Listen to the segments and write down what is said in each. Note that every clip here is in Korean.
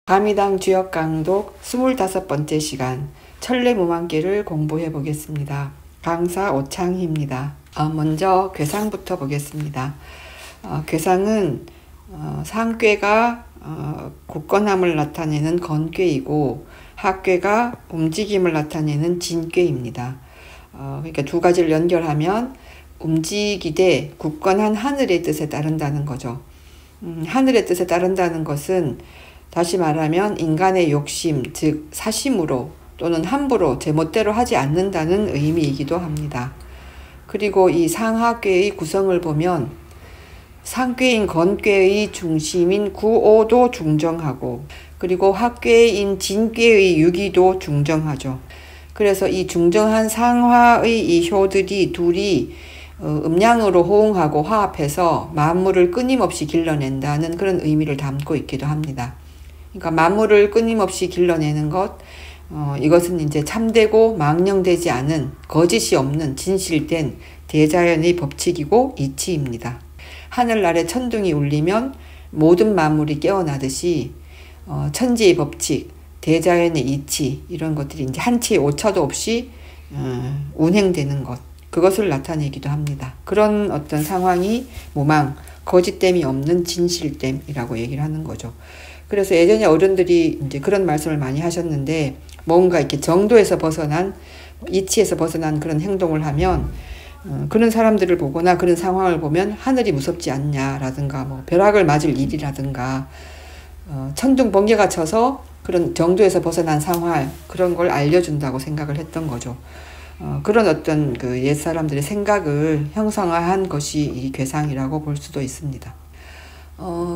가미당 주역 강독 25번째 시간 천례무망기를 공부해 보겠습니다. 강사 오창희입니다. 먼저 괴상부터 보겠습니다. 괴상은 상괴가 굳건함을 나타내는 건괴이고 하괴가 움직임을 나타내는 진괴입니다. 그러니까 두 가지를 연결하면 움직이되 굳건한 하늘의 뜻에 따른다는 거죠. 하늘의 뜻에 따른다는 것은 다시 말하면 인간의 욕심, 즉 사심으로 또는 함부로 제멋대로 하지 않는다는 의미이기도 합니다. 그리고 이 상하괴의 구성을 보면 상괴인 건괴의 중심인 구오도 중정하고 그리고 하괴인 진괴의 유기도 중정하죠. 그래서 이 중정한 상화의 이 효들이 둘이 음양으로 호응하고 화합해서 만물을 끊임없이 길러낸다는 그런 의미를 담고 있기도 합니다. 그러니까 만물을 끊임없이 길러내는 것, 이것은 이제 참되고 망령되지 않은 거짓이 없는 진실된 대자연의 법칙이고 이치입니다. 하늘날에 천둥이 울리면 모든 만물이 깨어나듯이 천지의 법칙, 대자연의 이치 이런 것들이 이제 한치의 오차도 없이 운행되는 것, 그것을 나타내기도 합니다. 그런 어떤 상황이 무망, 거짓됨이 없는 진실됨이라고 얘기를 하는 거죠. 그래서 예전에 어른들이 이제 그런 말씀을 많이 하셨는데 뭔가 이렇게 정도에서 벗어난 이치에서 벗어난 그런 행동을 하면 그런 사람들을 보거나 그런 상황을 보면 하늘이 무섭지 않냐라든가 뭐 벼락을 맞을 일이라든가 천둥 번개가 쳐서 그런 정도에서 벗어난 상황 그런 걸 알려준다고 생각을 했던 거죠. 그런 어떤 그 옛 사람들의 생각을 형성화한 것이 이 괴상이라고 볼 수도 있습니다.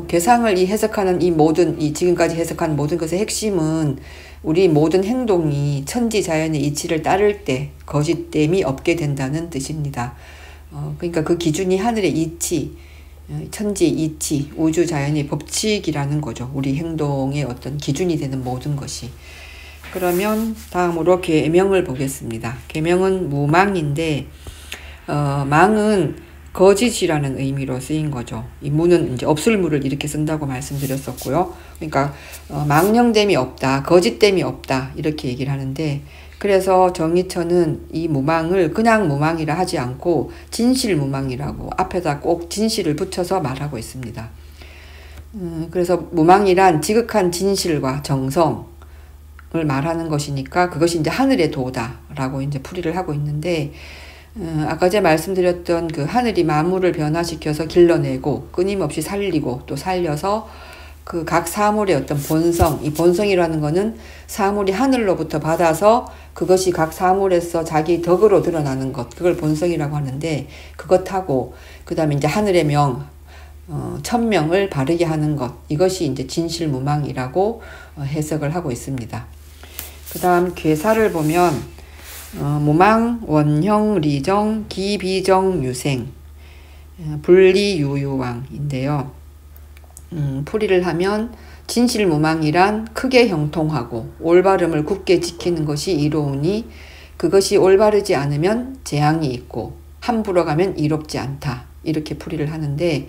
괴상을 해석하는 이 지금까지 해석한 모든 것의 핵심은 우리 모든 행동이 천지 자연의 이치를 따를 때 거짓됨이 없게 된다는 뜻입니다. 그러니까 그 기준이 하늘의 이치, 천지의 이치, 우주 자연의 법칙이라는 거죠. 우리 행동의 어떤 기준이 되는 모든 것이. 그러면 다음으로 계명을 보겠습니다. 계명은 무망인데, 망은 거짓이라는 의미로 쓰인 거죠. 이 무는 이제 없을 무를 이렇게 쓴다고 말씀드렸었고요. 그러니까 망령됨이 없다, 거짓됨이 없다 이렇게 얘기를 하는데 그래서 정의처는 이 무망을 그냥 무망이라 하지 않고 진실무망이라고 앞에다 꼭 진실을 붙여서 말하고 있습니다. 그래서 무망이란 지극한 진실과 정성을 말하는 것이니까 그것이 이제 하늘의 도다라고 이제 풀이를 하고 있는데 아까 제가 말씀드렸던 그 하늘이 만물을 변화시켜서 길러내고 끊임없이 살리고 또 살려서 그 각 사물의 어떤 본성, 이 본성이라는 거는 사물이 하늘로부터 받아서 그것이 각 사물에서 자기 덕으로 드러나는 것, 그걸 본성이라고 하는데 그것하고 그 다음에 이제 하늘의 명, 천명을 바르게 하는 것, 이것이 이제 진실무망이라고 해석을 하고 있습니다. 그 다음 괴사를 보면 무망, 원형, 리정, 기비정, 유생, 분리유유왕인데요. 풀이를 하면 진실무망이란 크게 형통하고 올바름을 굳게 지키는 것이 이로우니 그것이 올바르지 않으면 재앙이 있고 함부로 가면 이롭지 않다. 이렇게 풀이를 하는데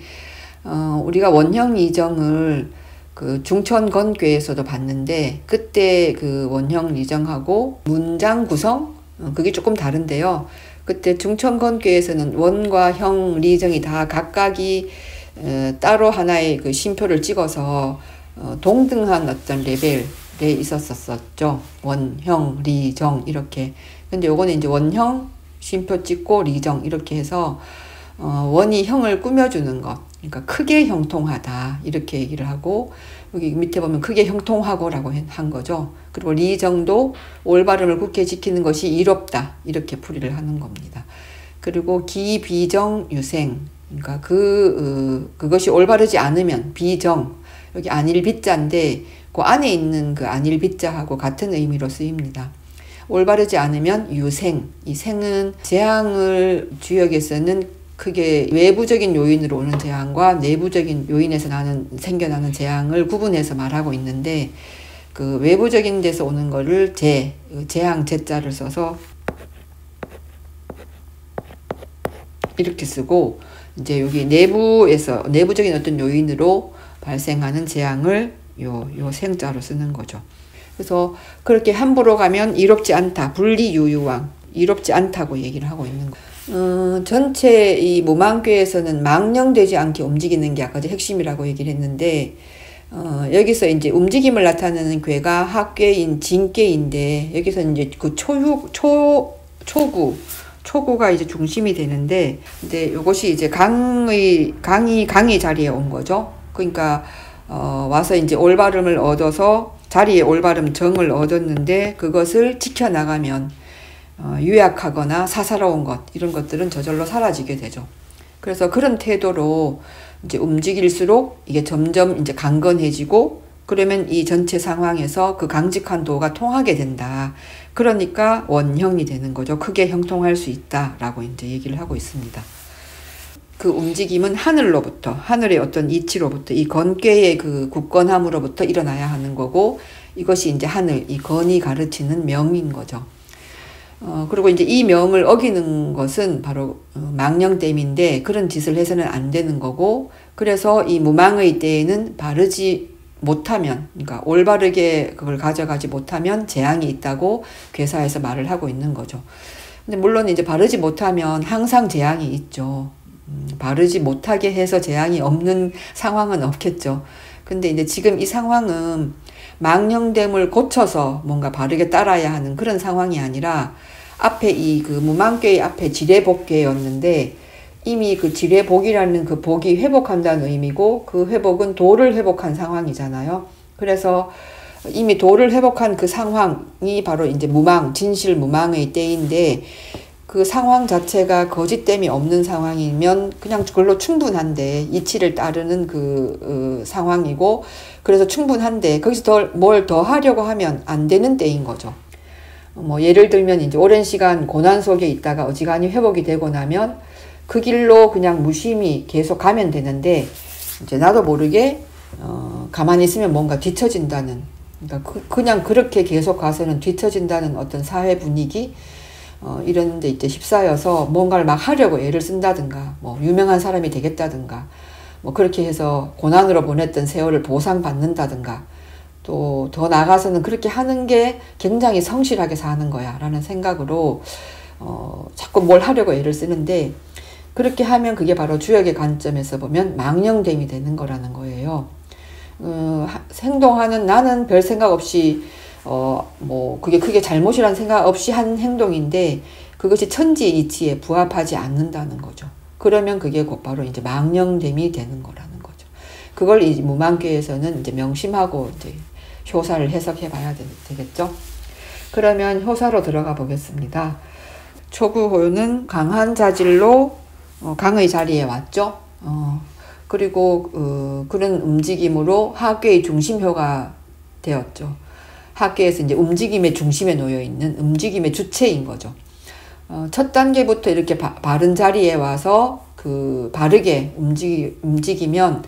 우리가 원형 리정을 그 중천건괴에서도 봤는데 그때 그 원형 리정하고 문장 구성 그게 조금 다른데요. 그때 중천건괴에서는 원과 형, 리정이 다 각각이 따로 하나의 그 쉼표를 찍어서 동등한 어떤 레벨에 있었었죠. 원, 형, 리, 정 이렇게. 근데 요거는 이제 원형 쉼표 찍고 리정 이렇게 해서 원이 형을 꾸며주는 것. 그러니까 크게 형통하다 이렇게 얘기를 하고 여기 밑에 보면 크게 형통하고라고 한 거죠. 그리고 리정도 올바름을 굳게 지키는 것이 이롭다 이렇게 풀이를 하는 겁니다. 그리고 기비정 유생 그러니까 그것이 올바르지 않으면 비정 여기 안일비자인데 그 안에 있는 그 안일비자하고 같은 의미로 쓰입니다. 올바르지 않으면 유생 이 생은 재앙을 주역에서는 크게 외부적인 요인으로 오는 재앙과 내부적인 요인에서 생겨나는 재앙을 구분해서 말하고 있는데 그 외부적인 데서 오는 거를 재앙 제자를 써서 이렇게 쓰고 이제 여기 내부적인 어떤 요인으로 발생하는 재앙을 요 생자로 쓰는 거죠. 그래서 그렇게 함부로 가면 이롭지 않다. 불리유유왕. 이롭지 않다고 얘기를 하고 있는 거예요. 전체 이 무망괴에서는 망령되지 않게 움직이는 게 아까 핵심이라고 얘기를 했는데, 여기서 이제 움직임을 나타내는 괴가 합괴인 진괴인데, 여기서 이제 그 초구가 이제 중심이 되는데, 근데 요것이 이제 강의 자리에 온 거죠. 그러니까, 와서 이제 올바름을 얻어서 자리에 올바름 정을 얻었는데, 그것을 지켜나가면, 유약하거나 사사로운 것, 이런 것들은 저절로 사라지게 되죠. 그래서 그런 태도로 이제 움직일수록 이게 점점 이제 강건해지고, 그러면 이 전체 상황에서 그 강직한 도가 통하게 된다. 그러니까 원형이 되는 거죠. 크게 형통할 수 있다라고 이제 얘기를 하고 있습니다. 그 움직임은 하늘로부터, 하늘의 어떤 이치로부터, 이 건괴의 그 굳건함으로부터 일어나야 하는 거고, 이것이 이제 하늘, 이 건이 가르치는 명인 거죠. 그리고 이제 이 명을 어기는 것은 바로 망령됨인데, 그런 짓을 해서는 안 되는 거고, 그래서 이 무망의 때에는 바르지 못하면, 그러니까 올바르게 그걸 가져가지 못하면 재앙이 있다고 괴사에서 말을 하고 있는 거죠. 근데 물론 이제 바르지 못하면 항상 재앙이 있죠. 바르지 못하게 해서 재앙이 없는 상황은 없겠죠. 근데 이제 지금 이 상황은 망령됨을 고쳐서 뭔가 바르게 따라야 하는 그런 상황이 아니라, 앞에 이 그 무망괴의 앞에 지례복괴였는데, 이미 그 지례복이라는 그 복이 회복한다는 의미고, 그 회복은 도를 회복한 상황이잖아요. 그래서 이미 도를 회복한 그 상황이 바로 이제 무망, 진실 무망의 때인데, 그 상황 자체가 거짓됨이 없는 상황이면 그냥 그걸로 충분한데, 이치를 따르는 그 상황이고, 그래서 충분한데 거기서 뭘 더 하려고 하면 안 되는 때인 거죠. 뭐 예를 들면 이제 오랜 시간 고난 속에 있다가 어지간히 회복이 되고 나면 그 길로 그냥 무심히 계속 가면 되는데, 이제 나도 모르게 가만히 있으면 뭔가 뒤처진다는, 그러니까 그냥 그렇게 계속 가서는 뒤처진다는 어떤 사회 분위기, 이런 데 이제 휩싸여서 뭔가를 막 하려고 애를 쓴다든가, 뭐 유명한 사람이 되겠다든가, 뭐 그렇게 해서 고난으로 보냈던 세월을 보상받는다든가, 또 더 나아가서는 그렇게 하는 게 굉장히 성실하게 사는 거야 라는 생각으로 자꾸 뭘 하려고 애를 쓰는데, 그렇게 하면 그게 바로 주역의 관점에서 보면 망령됨이 되는 거라는 거예요. 행동하는 나는 별 생각 없이 뭐 그게 크게 잘못이라는 생각 없이 한 행동인데, 그것이 천지 이치에 부합하지 않는다는 거죠. 그러면 그게 곧바로 이제 망령됨이 되는 거라는 거죠. 그걸 이 무망괴에서는 이제 명심하고 이제 효사를 해석해 봐야 되겠죠. 그러면 효사로 들어가 보겠습니다. 초구호는 강한 자질로 강의 자리에 왔죠. 그리고 그런 움직임으로 하괴의 중심효가 되었죠. 하괴에서 이제 움직임의 중심에 놓여 있는 움직임의 주체인 거죠. 첫 단계부터 이렇게 바른 자리에 와서 그 바르게 움직이면,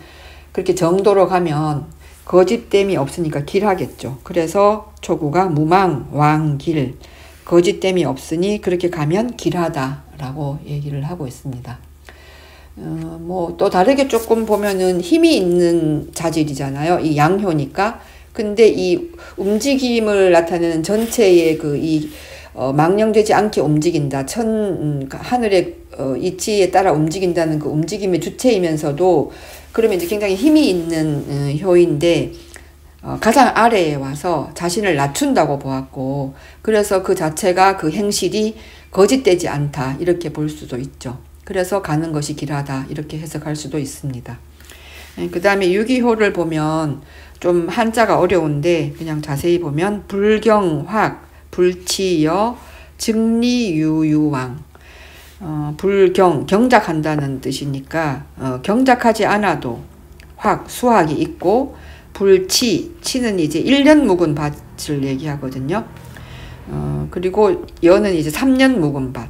그렇게 정도로 가면 거짓됨이 없으니까 길하겠죠. 그래서 초구가 무망, 왕, 길, 거짓됨이 없으니 그렇게 가면 길하다라고 얘기를 하고 있습니다. 뭐 또 다르게 조금 보면은 힘이 있는 자질이잖아요. 이 양효니까. 근데 이 움직임을 나타내는 전체의 망령되지 않게 움직인다. 하늘의 이치에 따라 움직인다는 그 움직임의 주체이면서도, 그러면 이제 굉장히 힘이 있는 효인데, 가장 아래에 와서 자신을 낮춘다고 보았고, 그래서 그 자체가 그 행실이 거짓되지 않다 이렇게 볼 수도 있죠. 그래서 가는 것이 길하다 이렇게 해석할 수도 있습니다. 그 다음에 유기효를 보면 좀 한자가 어려운데 그냥 자세히 보면 불경확, 불치여, 증리유유왕. 경작한다는 뜻이니까 경작하지 않아도 수학이 있고, 치는 이제 1년 묵은 밭을 얘기하거든요. 그리고 여는 이제 3년 묵은 밭.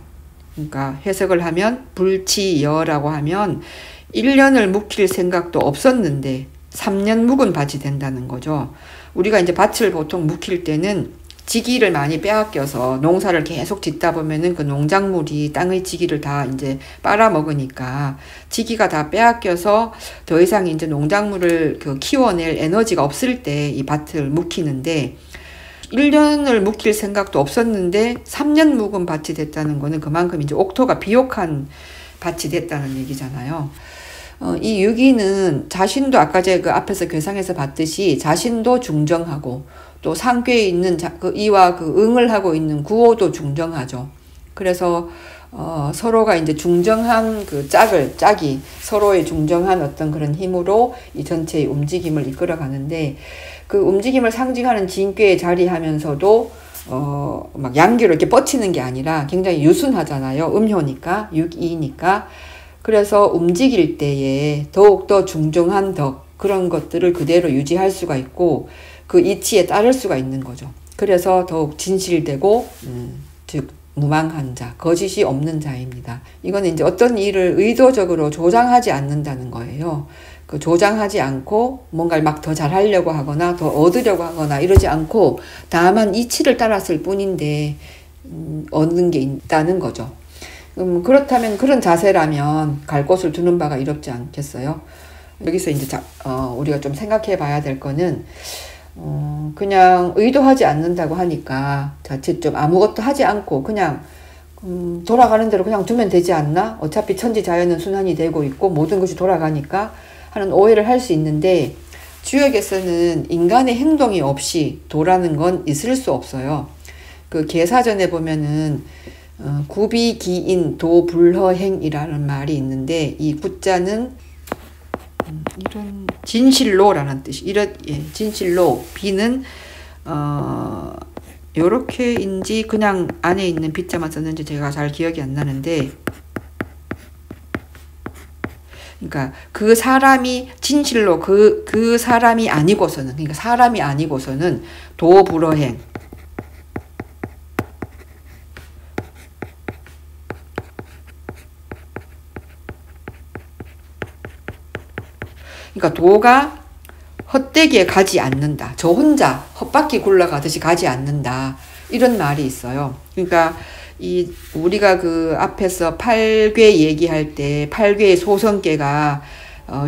그러니까 해석을 하면 불치여라고 하면 1년을 묵힐 생각도 없었는데 3년 묵은 밭이 된다는 거죠. 우리가 이제 밭을 보통 묵힐 때는 지기를 많이 빼앗겨서 농사를 계속 짓다 보면은 그 농작물이 땅의 지기를 다 이제 빨아먹으니까 지기가 다 빼앗겨서 더 이상 이제 농작물을 그 키워낼 에너지가 없을 때 이 밭을 묵히는데 1년을 묵힐 생각도 없었는데 3년 묵은 밭이 됐다는 거는 그만큼 이제 옥토가 비옥한 밭이 됐다는 얘기잖아요. 이 유기는 자신도 아까 제가 그 앞에서 괴상에서 봤듯이 자신도 중정하고 또 상괴에 있는 그 이와 그 응을 하고 있는 구호도 중정하죠. 그래서 서로가 이제 중정한 그 짝이 서로의 중정한 어떤 그런 힘으로 이 전체의 움직임을 이끌어 가는데 그 움직임을 상징하는 진괴에 자리하면서도 막 양기로 이렇게 뻗치는 게 아니라 굉장히 유순하잖아요. 음효니까, 육이니까. 그래서 움직일 때에 더욱더 중정한 덕, 그런 것들을 그대로 유지할 수가 있고 그 이치에 따를 수가 있는 거죠. 그래서 더욱 진실되고 즉 무망한 자, 거짓이 없는 자입니다. 이거는 이제 어떤 일을 의도적으로 조장하지 않는다는 거예요. 그 조장하지 않고 뭔가를 막 더 잘하려고 하거나 더 얻으려고 하거나 이러지 않고 다만 이치를 따랐을 뿐인데 얻는 게 있다는 거죠. 그렇다면 그런 자세라면 갈 곳을 두는 바가 이롭지 않겠어요? 여기서 이제 우리가 좀 생각해 봐야 될 거는 그냥 의도하지 않는다고 하니까 자칫 좀 아무것도 하지 않고 그냥 돌아가는 대로 그냥 두면 되지 않나? 어차피 천지자연은 순환이 되고 있고 모든 것이 돌아가니까 하는 오해를 할 수 있는데 주역에서는 인간의 행동이 없이 도라는 건 있을 수 없어요. 그 계사전에 보면은 구비기인 도불허행이라는 말이 있는데 이 구자는 이런 진실로라는 뜻이 진실로 비는 요렇게인지 그냥 안에 있는 비자만 썼는지 제가 잘 기억이 안 나는데 그러니까 그 사람이 진실로 그 사람이 아니고서는 그러니까 사람이 아니고서는 도불허행 그러니까 도가 헛되게 가지 않는다. 저 혼자 헛바퀴 굴러가듯이 가지 않는다. 이런 말이 있어요. 그러니까 우리가 그 앞에서 8괴 얘기할 때 8괴의 소성계가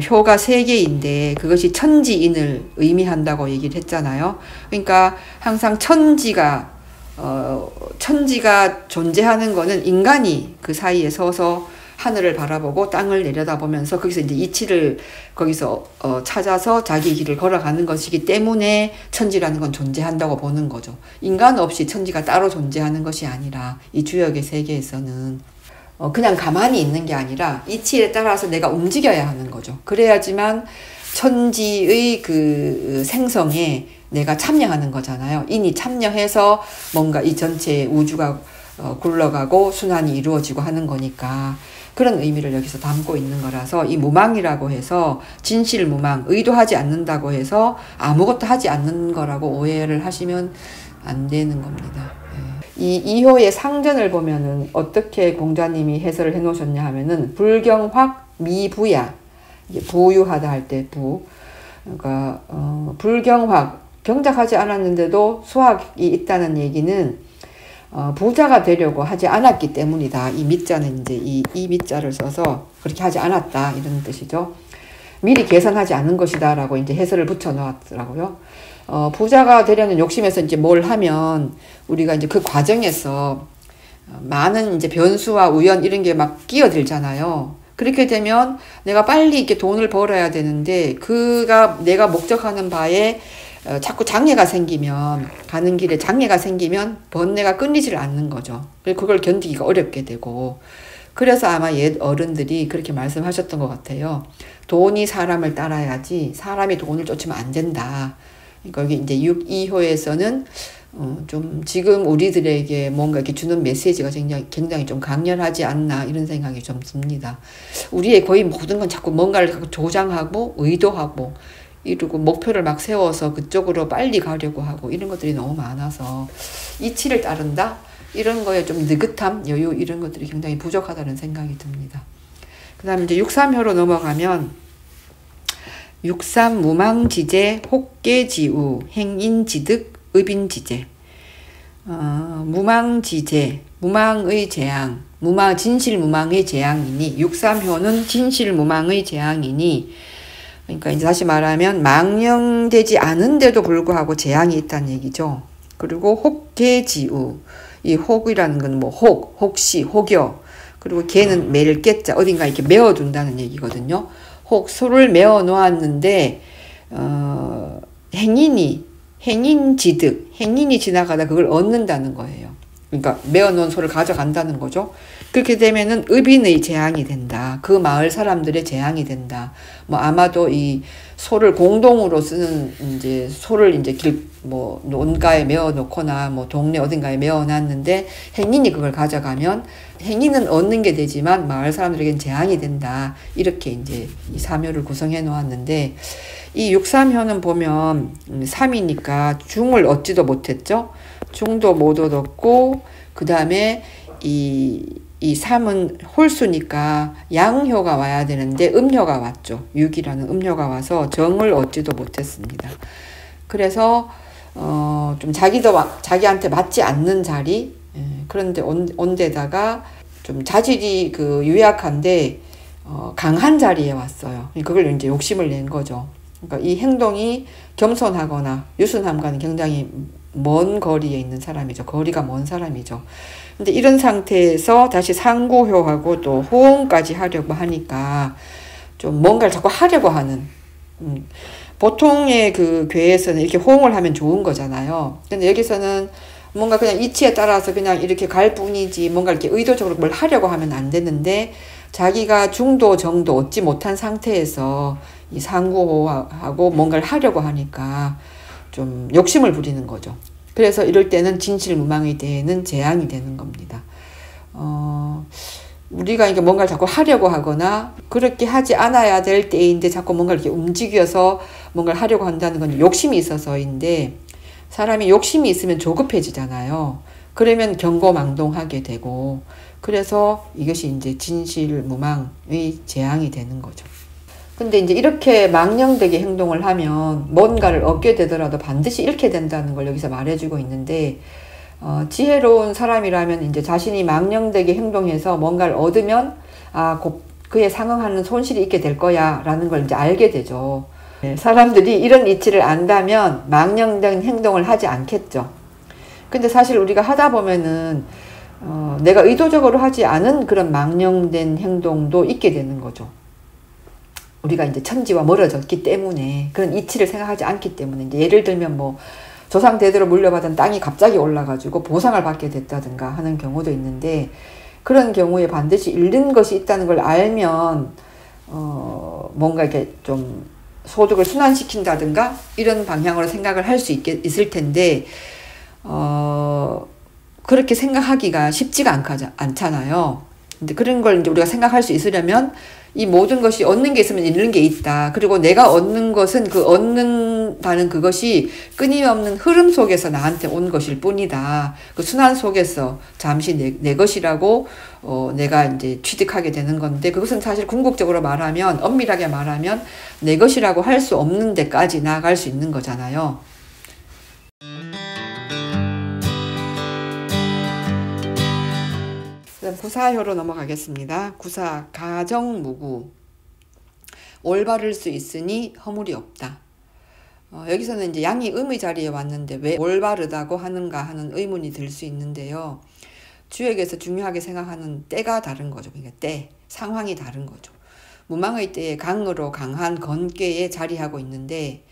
효가 3개인데 그것이 천지인을 의미한다고 얘기를 했잖아요. 그러니까 항상 천지가 존재하는 거는 인간이 그 사이에 서서 하늘을 바라보고 땅을 내려다보면서 거기서 이제 이치를 거기서 찾아서 자기 길을 걸어가는 것이기 때문에 천지라는 건 존재한다고 보는 거죠. 인간 없이 천지가 따로 존재하는 것이 아니라 이 주역의 세계에서는 그냥 가만히 있는 게 아니라 이치에 따라서 내가 움직여야 하는 거죠. 그래야지만 천지의 그 생성에 내가 참여하는 거잖아요. 인이 참여해서 뭔가 이 전체 우주가 굴러가고 순환이 이루어지고 하는 거니까 그런 의미를 여기서 담고 있는 거라서 이 무망이라고 해서 진실무망, 의도하지 않는다고 해서 아무것도 하지 않는 거라고 오해를 하시면 안 되는 겁니다. 이 이효의 상전을 보면은 어떻게 공자님이 해설을 해 놓으셨냐 하면은 불경확 미부야, 부유하다 할 때 부, 그러니까 불경확 경작하지 않았는데도 수학이 있다는 얘기는 부자가 되려고 하지 않았기 때문이다. 이 미자는 이제 이 미자를 써서 그렇게 하지 않았다 이런 뜻이죠. 미리 계산하지 않은 것이다 라고 이제 해설을 붙여 놓았더라고요. 부자가 되려는 욕심에서 이제 뭘 하면 우리가 이제 그 과정에서 많은 이제 변수와 우연 이런 게 막 끼어들잖아요. 그렇게 되면 내가 빨리 이렇게 돈을 벌어야 되는데 내가 목적하는 바에 자꾸 장애가 생기면 가는 길에 장애가 생기면 번뇌가 끊이질 않는 거죠. 그걸 견디기가 어렵게 되고 그래서 아마 옛 어른들이 그렇게 말씀하셨던 것 같아요. 돈이 사람을 따라야지 사람이 돈을 쫓으면 안 된다. 그러니까 여기 이제 6.2호에서는 좀 지금 우리들에게 뭔가 이렇게 주는 메시지가 굉장히 좀 강렬하지 않나 이런 생각이 좀 듭니다. 우리의 거의 모든 건 자꾸 뭔가를 조장하고 의도하고 이루고 목표를 막 세워서 그쪽으로 빨리 가려고 하고 이런 것들이 너무 많아서 이치를 따른다? 이런 거에 좀 느긋함, 여유 이런 것들이 굉장히 부족하다는 생각이 듭니다. 그 다음에 이제 6.3효로 넘어가면 6.3 무망지제 혹계지우 행인지득 의빈지제 무망지재, 무망의 재앙, 진실무망의 재앙이니, 6.3효는 진실무망의 재앙이니, 그러니까 이제 다시 말하면 망령되지 않은데도 불구하고 재앙이 있다는 얘기죠. 그리고 혹계지우, 이 혹이라는 건 뭐 혹시, 혹여, 그리고 개는 매를 깨자, 어딘가 이렇게 메어둔다는 얘기거든요. 혹 소를 메어 놓았는데 행인이 지나가다 그걸 얻는다는 거예요. 그러니까 메어놓은 소를 가져간다는 거죠. 그렇게 되면은 의빈의 재앙이 된다. 그 마을 사람들의 재앙이 된다. 뭐 아마도 이 소를 공동으로 쓰는 이제 소를 이제 논가에 메어 놓거나 뭐 동네 어딘가에 메어 놨는데 행인이 그걸 가져가면 행인은 얻는 게 되지만 마을 사람들에겐 재앙이 된다. 이렇게 이제 이 3효를 구성해 놓았는데 이 6.3효는 보면 3이니까 중을 얻지도 못했죠. 중도 못 얻었고 그 다음에 이 3은 홀수니까 양효가 와야 되는데 음효가 왔죠. 6이라는 음효가 와서 정을 얻지도 못했습니다. 그래서 좀 자기한테 맞지 않는 자리, 그런데 온 데다가 좀 자질이 유약한데 강한 자리에 왔어요. 그걸 이제 욕심을 낸 거죠. 그러니까 이 행동이 겸손하거나 유순함과는 굉장히 먼 거리에 있는 사람이죠. 거리가 먼 사람이죠. 근데 이런 상태에서 다시 상구효하고 또 호응까지 하려고 하니까 좀 뭔가를 자꾸 하려고 하는, 보통의 그 괴에서는 이렇게 호응을 하면 좋은 거잖아요. 근데 여기서는 뭔가 그냥 이치에 따라서 그냥 이렇게 갈 뿐이지 뭔가 이렇게 의도적으로 뭘 하려고 하면 안 되는데 자기가 중도 정도 얻지 못한 상태에서 이 상구호하고 뭔가를 하려고 하니까 좀 욕심을 부리는 거죠. 그래서 이럴 때는 진실무망의 때에는 재앙이 되는 겁니다. 우리가 이게 뭔가를 자꾸 하려고 하거나 그렇게 하지 않아야 될 때인데 자꾸 뭔가를 이렇게 움직여서 뭔가를 하려고 한다는 건 욕심이 있어서인데 사람이 욕심이 있으면 조급해지잖아요. 그러면 경거망동하게 되고 그래서 이것이 이제 진실무망의 재앙이 되는 거죠. 근데 이제 이렇게 망령되게 행동을 하면 뭔가를 얻게 되더라도 반드시 잃게 된다는 걸 여기서 말해주고 있는데 지혜로운 사람이라면 이제 자신이 망령되게 행동해서 뭔가를 얻으면 그에 상응하는 손실이 있게 될 거야 라는 걸 이제 알게 되죠. 사람들이 이런 이치를 안다면 망령된 행동을 하지 않겠죠. 근데 사실 우리가 하다 보면은 내가 의도적으로 하지 않은 그런 망령된 행동도 있게 되는 거죠. 우리가 이제 천지와 멀어졌기 때문에 그런 이치를 생각하지 않기 때문에 이제 예를 들면 뭐 조상 대대로 물려받은 땅이 갑자기 올라가지고 보상을 받게 됐다든가 하는 경우도 있는데 그런 경우에 반드시 잃는 것이 있다는 걸 알면 뭔가 이렇게 좀 소득을 순환시킨다든가 이런 방향으로 생각을 할 수 있을 텐데 그렇게 생각하기가 쉽지가 않잖아요. 근데 그런 걸 이제 우리가 생각할 수 있으려면 이 모든 것이 얻는 게 있으면 잃는 게 있다. 그리고 내가 얻는 것은 그 얻는다는 그것이 끊임없는 흐름 속에서 나한테 온 것일 뿐이다. 그 순환 속에서 잠시 내 것이라고 내가 이제 취득하게 되는 건데 그것은 사실 궁극적으로 말하면 엄밀하게 말하면 내 것이라고 할 수 없는 데까지 나아갈 수 있는 거잖아요. 그다음 구사효로 넘어가겠습니다. 구사 가정무구 올바를 수 있으니 허물이 없다. 여기서는 이제 양이 음의 자리에 왔는데 왜 올바르다고 하는가 하는 의문이 들 수 있는데요. 주역에서 중요하게 생각하는 때가 다른 거죠. 그러니까 때, 상황이 다른 거죠. 무망의 때에 강으로 강한 건괴에 자리하고 있는데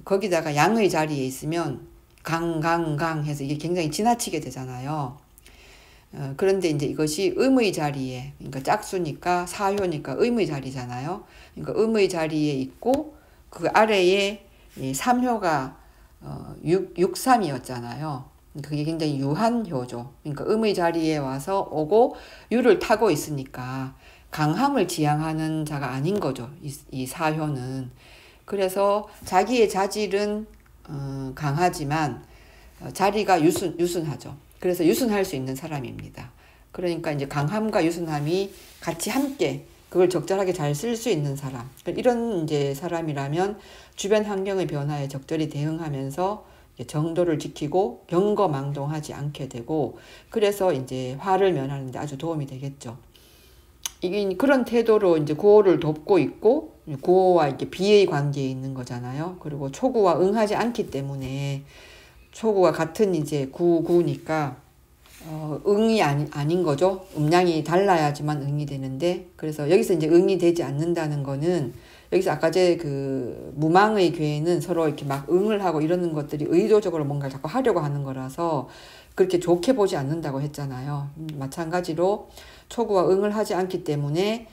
거기다가 양의 자리에 있으면 강 해서 이게 굉장히 지나치게 되잖아요. 그런데 이제 이것이 음의 자리에, 그러니까 짝수니까 사효니까 음의 자리잖아요. 그러니까 음의 자리에 있고 그 아래에 3효가 6.3이었잖아요. 그게 굉장히 유한 효죠. 그러니까 음의 자리에 와서 오고 유를 타고 있으니까 강함을 지향하는 자가 아닌 거죠. 이 사효는. 그래서 자기의 자질은 강하지만 자리가 유순하죠. 그래서 유순할 수 있는 사람입니다. 그러니까 이제 강함과 유순함이 같이 함께 그걸 적절하게 잘 쓸 수 있는 사람. 이런 이제 사람이라면 주변 환경의 변화에 적절히 대응하면서 정도를 지키고 경거망동하지 않게 되고, 그래서 이제 화를 면하는데 아주 도움이 되겠죠. 이게 그런 태도로 이제 구호를 돕고 있고, 구호와 이렇게 비의 관계에 있는 거잖아요. 그리고 초구와 응하지 않기 때문에, 초구가 같은 이제 구니까 응이 아닌 거죠. 음량이 달라야지만 응이 되는데, 그래서 여기서 이제 응이 되지 않는다는 거는, 여기서 아까 제 그 무망의 괴는 서로 이렇게 막 응을 하고 이러는 것들이 의도적으로 뭔가를 자꾸 하려고 하는 거라서 그렇게 좋게 보지 않는다고 했잖아요. 마찬가지로 초구와 응을 하지 않기 때문에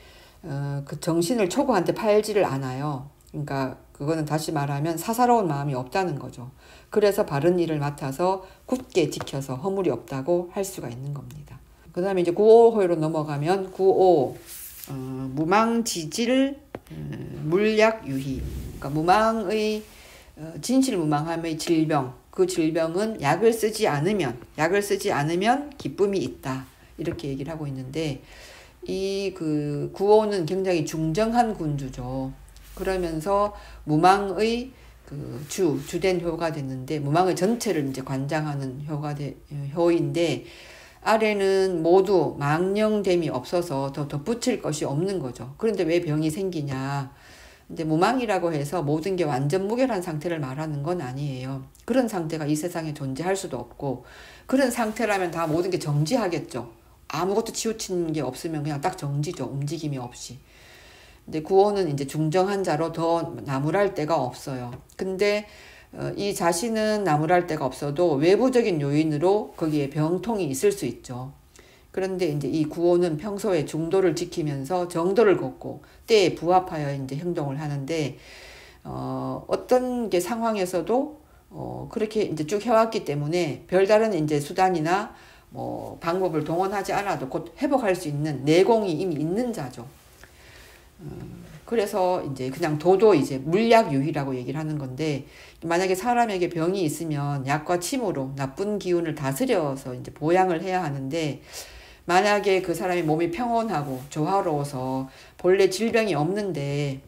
그 정신을 초구한테 팔지를 않아요. 그러니까 그거는 다시 말하면 사사로운 마음이 없다는 거죠. 그래서 바른 일을 맡아서 굳게 지켜서 허물이 없다고 할 수가 있는 겁니다. 그 다음에 이제 구오호로 넘어가면 구오 무망지질 물약유희. 그러니까 무망의 진실무망함의 질병. 그 질병은 약을 쓰지 않으면 기쁨이 있다. 이렇게 얘기를 하고 있는데, 이 그 구호는 굉장히 중정한 군주죠. 그러면서 무망의 그 주된 효가 됐는데, 무망의 전체를 이제 관장하는 효인데, 아래는 모두 망령됨이 없어서 더 덧붙일 것이 없는 거죠. 그런데 왜 병이 생기냐? 근데 무망이라고 해서 모든 게 완전 무결한 상태를 말하는 건 아니에요. 그런 상태가 이 세상에 존재할 수도 없고, 그런 상태라면 다 모든 게 정지하겠죠. 아무것도 치우친 게 없으면 그냥 딱 정지죠. 움직임이 없이. 근데 구호는 이제 중정한 자로 더 나무랄 데가 없어요. 근데 이 자신은 나무랄 데가 없어도 외부적인 요인으로 거기에 병통이 있을 수 있죠. 그런데 이제 이 구호는 평소에 중도를 지키면서 정도를 걷고 때에 부합하여 이제 행동을 하는데, 어떤 게 상황에서도 그렇게 이제 쭉 해왔기 때문에 별다른 이제 수단이나 뭐 방법을 동원하지 않아도 곧 회복할 수 있는 내공이 이미 있는 자죠. 그래서 이제 그냥 도도 이제 물약유희라고 얘기를 하는 건데, 만약에 사람에게 병이 있으면 약과 침으로 나쁜 기운을 다스려서 이제 보양을 해야 하는데, 만약에 그 사람의 몸이 평온하고 조화로워서 본래 질병이 없는데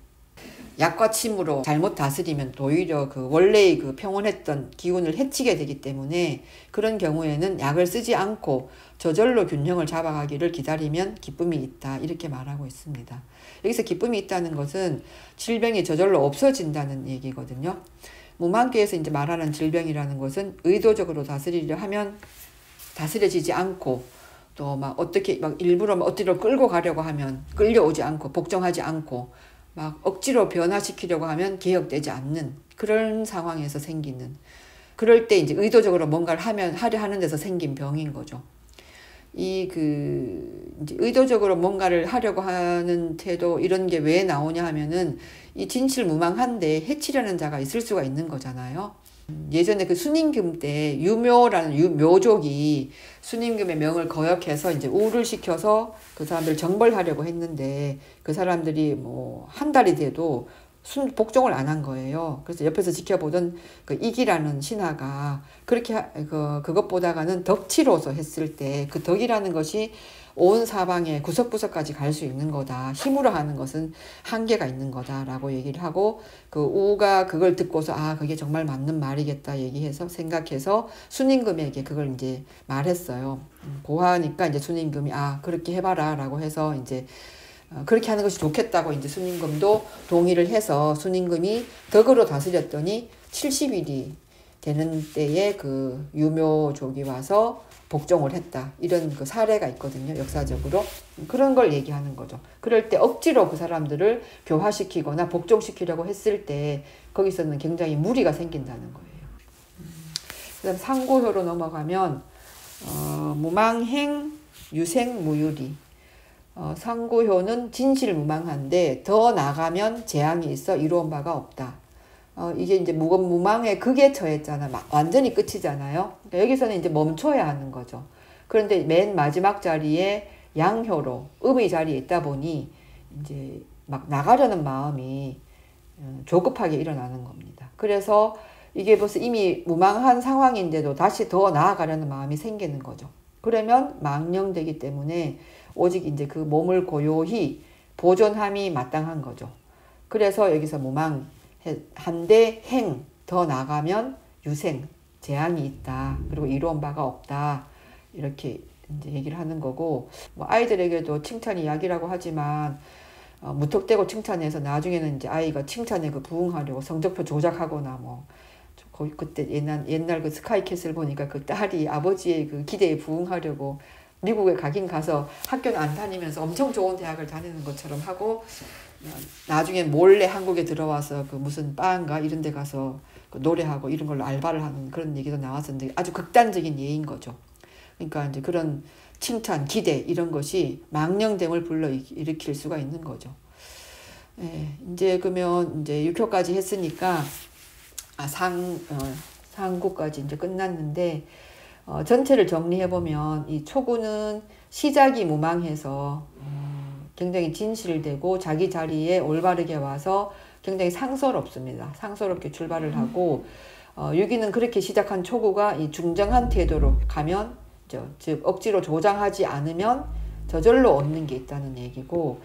약과 침으로 잘못 다스리면 오히려 그 원래의 그 평온했던 기운을 해치게 되기 때문에, 그런 경우에는 약을 쓰지 않고 저절로 균형을 잡아가기를 기다리면 기쁨이 있다. 이렇게 말하고 있습니다. 여기서 기쁨이 있다는 것은 질병이 저절로 없어진다는 얘기거든요. 무망교에서 이제 말하는 질병이라는 것은 의도적으로 다스리려 하면 다스려지지 않고, 또 막 어떻게 막 일부러 막 어디로 끌고 가려고 하면 끌려오지 않고, 복종하지 않고, 막 억지로 변화시키려고 하면 개혁되지 않는 그런 상황에서 생기는, 그럴 때 이제 의도적으로 뭔가를 하려 하는 데서 생긴 병인 거죠. 이제 의도적으로 뭔가를 하려고 하는 태도, 이런 게 왜 나오냐 하면은 이 진실무망한데 해치려는 자가 있을 수가 있는 거잖아요. 예전에 그 순임금 때 유묘라는 묘족이 순임금의 명을 거역해서 이제 우를 시켜서 그 사람들 정벌하려고 했는데, 그 사람들이 뭐 한 달이 돼도 복종을 안 한 거예요. 그래서 옆에서 지켜보던 그 이기라는 신하가 그렇게 그것보다가는 덕치로서 했을 때, 그 덕이라는 것이 온 사방에 구석구석까지 갈 수 있는 거다. 힘으로 하는 것은 한계가 있는 거다라고 얘기를 하고, 그 우가 그걸 듣고서 그게 정말 맞는 말이겠다 얘기해서 생각해서 순임금에게 그걸 이제 말했어요. 고하니까 이제 순임금이 그렇게 해봐라라고 해서 이제 그렇게 하는 것이 좋겠다고 이제 순임금도 동의를 해서, 순임금이 덕으로 다스렸더니 70일이 되는 때에 그 유묘족이 와서 복종을 했다. 이런 그 사례가 있거든요. 역사적으로. 그런 걸 얘기하는 거죠. 그럴 때 억지로 그 사람들을 교화시키거나 복종시키려고 했을 때 거기서는 굉장히 무리가 생긴다는 거예요. 그 다음 상고효로 넘어가면 무망행 유생무유리. 상고효는 진실무망한데 더 나가면 재앙이 있어 이루어온 바가 없다. 이게 이제 무망의 극에 처했잖아. 완전히 끝이잖아요. 그러니까 여기서는 이제 멈춰야 하는 거죠. 그런데 맨 마지막 자리에 양효로 음의 자리에 있다 보니 이제 막 나가려는 마음이 조급하게 일어나는 겁니다. 그래서 이게 벌써 이미 무망한 상황인데도 다시 더 나아가려는 마음이 생기는 거죠. 그러면 망령되기 때문에 오직 이제 그 몸을 고요히 보존함이 마땅한 거죠. 그래서 여기서 무망 한데 행, 더 나가면 유생, 재앙이 있다. 그리고 이루어온 바가 없다. 이렇게 이제 얘기를 하는 거고, 뭐 아이들에게도 칭찬이 약이라고 하지만 무턱대고 칭찬해서 나중에는 이제 아이가 칭찬에 그 부응하려고 성적표 조작하거나 뭐 거기 그때 옛날 그 스카이캐슬 보니까 그 딸이 아버지의 그 기대에 부응하려고 미국에 가긴 가서 학교는 안 다니면서 엄청 좋은 대학을 다니는 것처럼 하고 나중에 몰래 한국에 들어와서 그 무슨 바인가 이런 데 가서 그 노래하고 이런 걸로 알바를 하는 그런 얘기도 나왔었는데 아주 극단적인 예인 거죠. 그러니까 이제 그런 칭찬, 기대 이런 것이 망령됨을 불러일으킬 수가 있는 거죠. 예, 이제 그러면 이제 6호까지 했으니까 상구까지 이제 끝났는데 전체를 정리해보면 이 초구는 시작이 무망해서 굉장히 진실되고 자기 자리에 올바르게 와서 굉장히 상서롭습니다. 상서롭게 출발을 하고 6위는 그렇게 시작한 초구가 이 중정한 태도로 가면 즉 억지로 조장하지 않으면 저절로 얻는 게 있다는 얘기고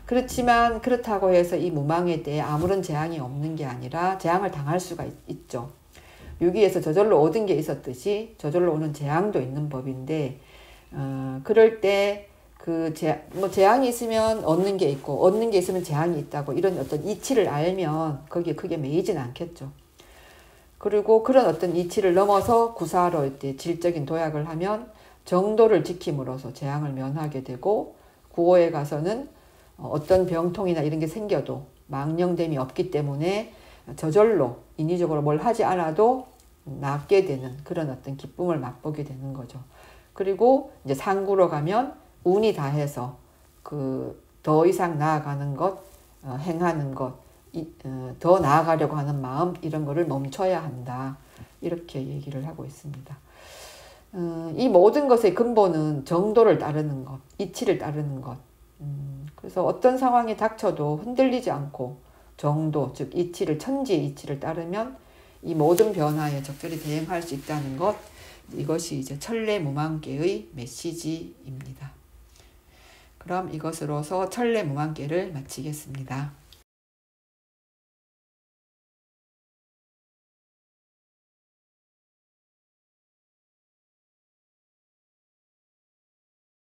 그렇지만 그렇다고 해서 이 무망에 대해 아무런 재앙이 없는 게 아니라 재앙을 당할 수가 있죠. 6위에서 저절로 얻은 게 있었듯이 저절로 오는 재앙도 있는 법인데 그럴 때 재앙이 있으면 얻는 게 있고 얻는 게 있으면 재앙이 있다고 이런 어떤 이치를 알면 거기에 크게 매이진 않겠죠. 그리고 그런 어떤 이치를 넘어서 구사로 이제 질적인 도약을 하면 정도를 지킴으로써 재앙을 면하게 되고 9호에 가서는 어떤 병통이나 이런 게 생겨도 망령됨이 없기 때문에 저절로 인위적으로 뭘 하지 않아도 낫게 되는 그런 어떤 기쁨을 맛보게 되는 거죠. 그리고 이제 상구로 가면 운이 다해서 더 이상 나아가는 것, 행하는 것, 더 나아가려고 하는 마음 이런 거를 멈춰야 한다. 이렇게 얘기를 하고 있습니다. 이 모든 것의 근본은 정도를 따르는 것, 이치를 따르는 것. 그래서 어떤 상황이 닥쳐도 흔들리지 않고 정도, 즉 이치를 천지의 이치를 따르면 이 모든 변화에 적절히 대응할 수 있다는 것, 이것이 이제 천례무망계의 메시지입니다. 그럼 이것으로서 천례무망계를 마치겠습니다.